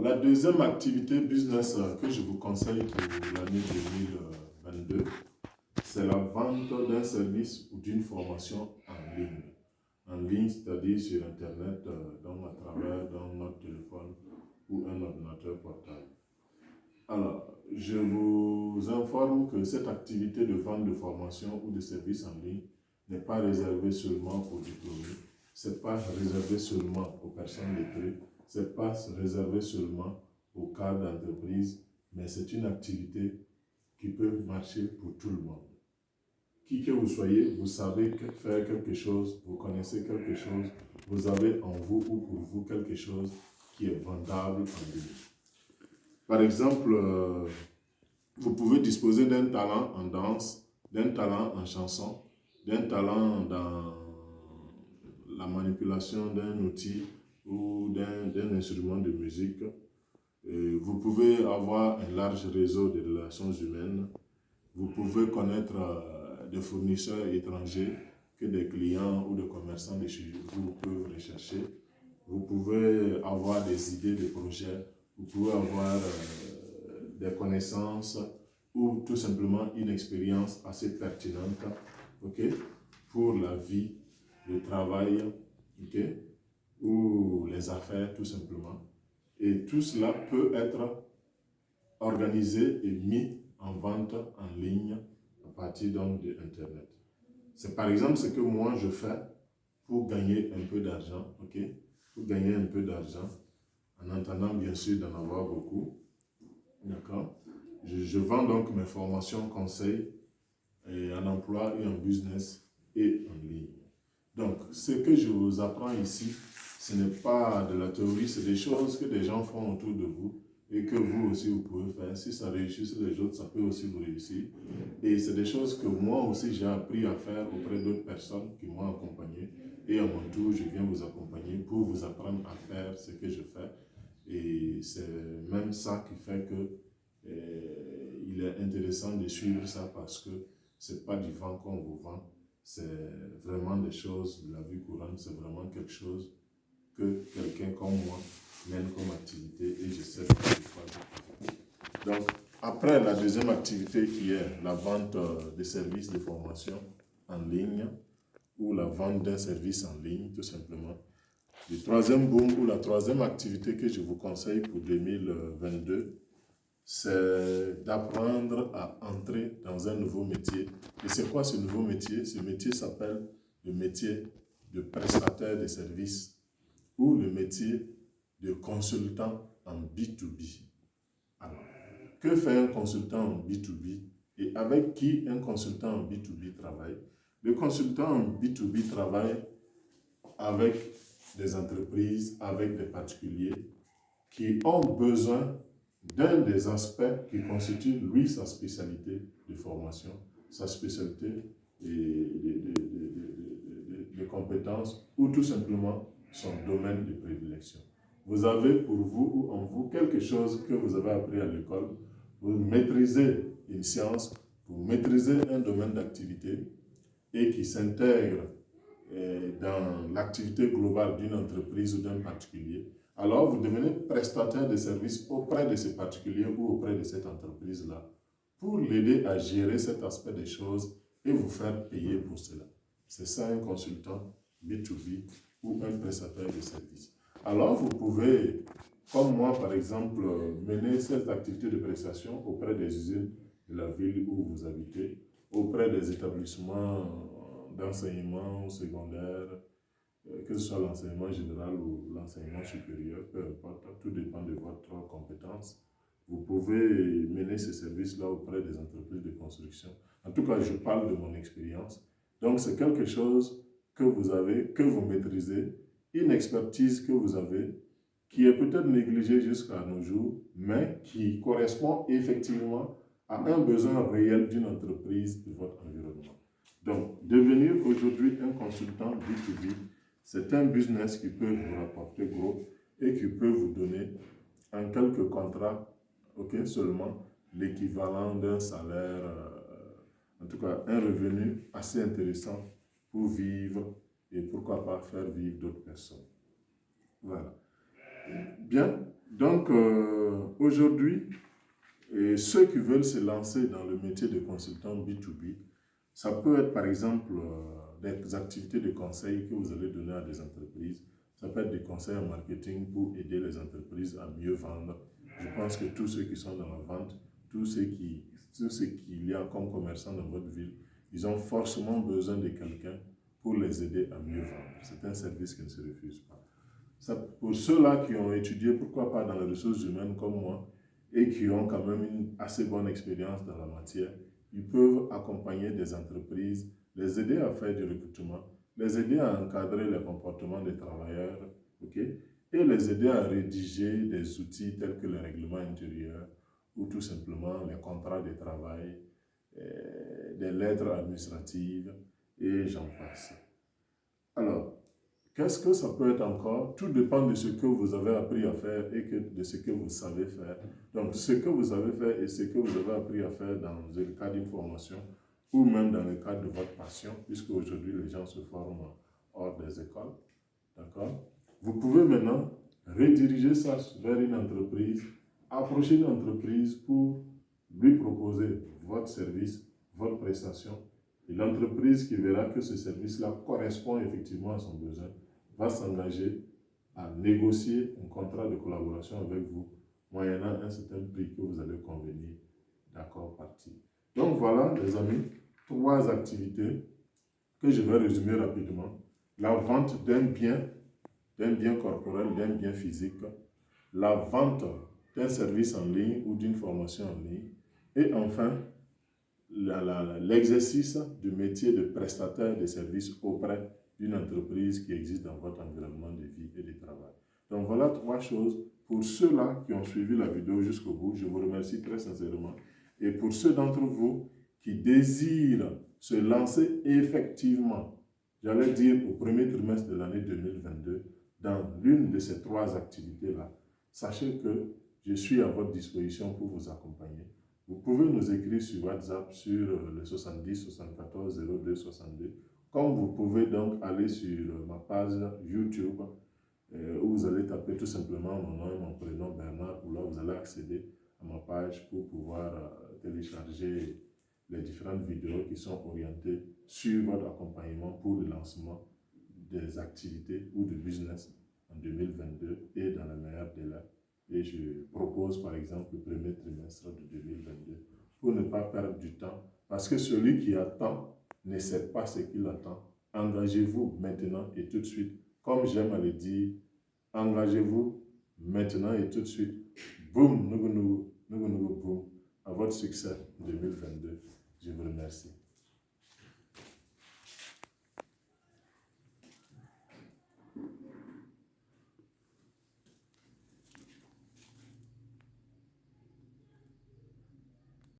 la deuxième activité business que je vous conseille pour l'année 2022, c'est la vente d'un service ou d'une formation en ligne. En ligne, c'est-à-dire sur Internet, donc à travers notre téléphone ou un ordinateur portable. Alors, je vous informe que cette activité de vente de formation ou de services en ligne n'est pas réservée seulement aux diplômés, ce n'est pas réservé seulement aux personnes lettrées, ce n'est pas réservé seulement aux cadres d'entreprise, mais c'est une activité qui peut marcher pour tout le monde. Qui que vous soyez, vous savez faire quelque chose, vous connaissez quelque chose, vous avez en vous ou pour vous quelque chose qui est vendable en ligne. Par exemple, vous pouvez disposer d'un talent en danse, d'un talent en chanson, d'un talent dans la manipulation d'un outil ou d'un instrument de musique. Vous pouvez avoir un large réseau de relations humaines. Vous pouvez connaître des fournisseurs étrangers que des clients ou des commerçants de chez vous peuvent rechercher. Vous pouvez avoir des idées de projets. Vous pouvez avoir des connaissances ou tout simplement une expérience assez pertinente, okay, pour la vie, le travail, okay, ou les affaires tout simplement. Et tout cela peut être organisé et mis en vente en ligne à partir donc de Internet. C'est par exemple ce que moi je fais pour gagner un peu d'argent, okay, pour gagner un peu d'argent, en entendant bien sûr d'en avoir beaucoup. D'accord. Je vends donc mes formations, conseils en emploi et en business et en ligne. Donc, ce que je vous apprends ici, ce n'est pas de la théorie, c'est des choses que des gens font autour de vous et que vous aussi vous pouvez faire. Si ça réussit sur les autres, ça peut aussi vous réussir. Et c'est des choses que moi aussi j'ai appris à faire auprès d'autres personnes qui m'ont accompagné. Et à mon tour, je viens vous accompagner pour vous apprendre à faire ce que je fais. Et c'est même ça qui fait que il est intéressant de suivre ça parce que ce n'est pas du vent qu'on vous vend, c'est vraiment des choses de la vie courante, c'est vraiment quelque chose que quelqu'un comme moi mène comme activité et je sais que je fais. Donc, après la deuxième activité qui est la vente de services de formation en ligne ou la vente d'un service en ligne, tout simplement. Le troisième boom ou la troisième activité que je vous conseille pour 2022, c'est d'apprendre à entrer dans un nouveau métier. Et c'est quoi ce nouveau métier? Ce métier s'appelle le métier de prestataire de services ou le métier de consultant en B2B. Alors, que fait un consultant en B2B et avec qui un consultant en B2B travaille? Le consultant en B2B travaille avec des entreprises, avec des particuliers qui ont besoin d'un des aspects qui constitue, lui, sa spécialité de formation, sa spécialité de compétences ou tout simplement son domaine de prédilection. Vous avez pour vous ou en vous quelque chose que vous avez appris à l'école, vous maîtrisez une science, vous maîtrisez un domaine d'activité et qui s'intègre dans l'activité globale d'une entreprise ou d'un particulier, alors vous devenez prestataire de services auprès de ces particuliers ou auprès de cette entreprise-là pour l'aider à gérer cet aspect des choses et vous faire payer pour cela. C'est ça un consultant B2B ou un prestataire de services. Alors vous pouvez, comme moi par exemple, mener cette activité de prestation auprès des usines de la ville où vous habitez, auprès des établissements d'enseignement secondaire, que ce soit l'enseignement général ou l'enseignement supérieur, peu importe, tout dépend de votre compétence. Vous pouvez mener ce service-là auprès des entreprises de construction. En tout cas, je parle de mon expérience. Donc, c'est quelque chose que vous avez, que vous maîtrisez, une expertise que vous avez, qui est peut-être négligée jusqu'à nos jours, mais qui correspond effectivement à un besoin réel d'une entreprise de votre environnement. Donc, devenir aujourd'hui un consultant B2B, c'est un business qui peut vous rapporter gros et qui peut vous donner en quelques contrats, okay, seulement l'équivalent d'un salaire, en tout cas un revenu assez intéressant pour vivre et pourquoi pas faire vivre d'autres personnes. Voilà. Bien, Donc, aujourd'hui, et ceux qui veulent se lancer dans le métier de consultant B2B, ça peut être par exemple des activités de conseil que vous allez donner à des entreprises. Ça peut être des conseils en marketing pour aider les entreprises à mieux vendre. Je pense que tous ceux qui sont dans la vente, tous ceux qu'il y a comme commerçants dans votre ville, ils ont forcément besoin de quelqu'un pour les aider à mieux vendre. C'est un service qui ne se refuse pas. Ça, pour ceux-là qui ont étudié, pourquoi pas dans les ressources humaines comme moi, et qui ont quand même une assez bonne expérience dans la matière, ils peuvent accompagner des entreprises, les aider à faire du recrutement, les aider à encadrer les comportements des travailleurs, ok, et les aider à rédiger des outils tels que les règlements intérieurs ou tout simplement les contrats de travail, des lettres administratives et j'en passe. Alors, qu'est-ce que ça peut être encore? Tout dépend de ce que vous avez appris à faire et de ce que vous savez faire. Donc, ce que vous savez faire et ce que vous avez appris à faire dans le cadre d'une formation ou même dans le cadre de votre passion, puisque aujourd'hui les gens se forment hors des écoles. D'accord? Vous pouvez maintenant rediriger ça vers une entreprise, approcher une entreprise pour lui proposer votre service, votre prestation. Et l'entreprise qui verra que ce service-là correspond effectivement à son besoin va s'engager à négocier un contrat de collaboration avec vous, moyennant un certain prix que vous allez convenir. D'accord, parti. Donc voilà, les amis, 3 activités que je vais résumer rapidement. La vente d'un bien corporel, d'un bien physique, la vente d'un service en ligne ou d'une formation en ligne, et enfin, l'exercice du métier de prestataire de services auprès d'une entreprise qui existe dans votre environnement de vie et de travail. Donc voilà 3 choses. Pour ceux-là qui ont suivi la vidéo jusqu'au bout, je vous remercie très sincèrement. Et pour ceux d'entre vous qui désirent se lancer effectivement, j'allais dire au premier trimestre de l'année 2022, dans l'une de ces 3 activités-là, sachez que je suis à votre disposition pour vous accompagner. Vous pouvez nous écrire sur WhatsApp sur le 70 74 02 62. Comme vous pouvez donc aller sur ma page YouTube où vous allez taper tout simplement mon nom et mon prénom Bernard, où là vous allez accéder à ma page pour pouvoir télécharger les différentes vidéos qui sont orientées sur votre accompagnement pour le lancement des activités ou de business en 2022 et dans le meilleur délai. Et je propose par exemple le premier trimestre de 2022 pour ne pas perdre du temps. Parce que celui qui attend ne sait pas ce qu'il attend. Engagez-vous maintenant et tout de suite. Comme j'aime à le dire, engagez-vous maintenant et tout de suite. Boum, boum. À votre succès 2022. Je vous remercie.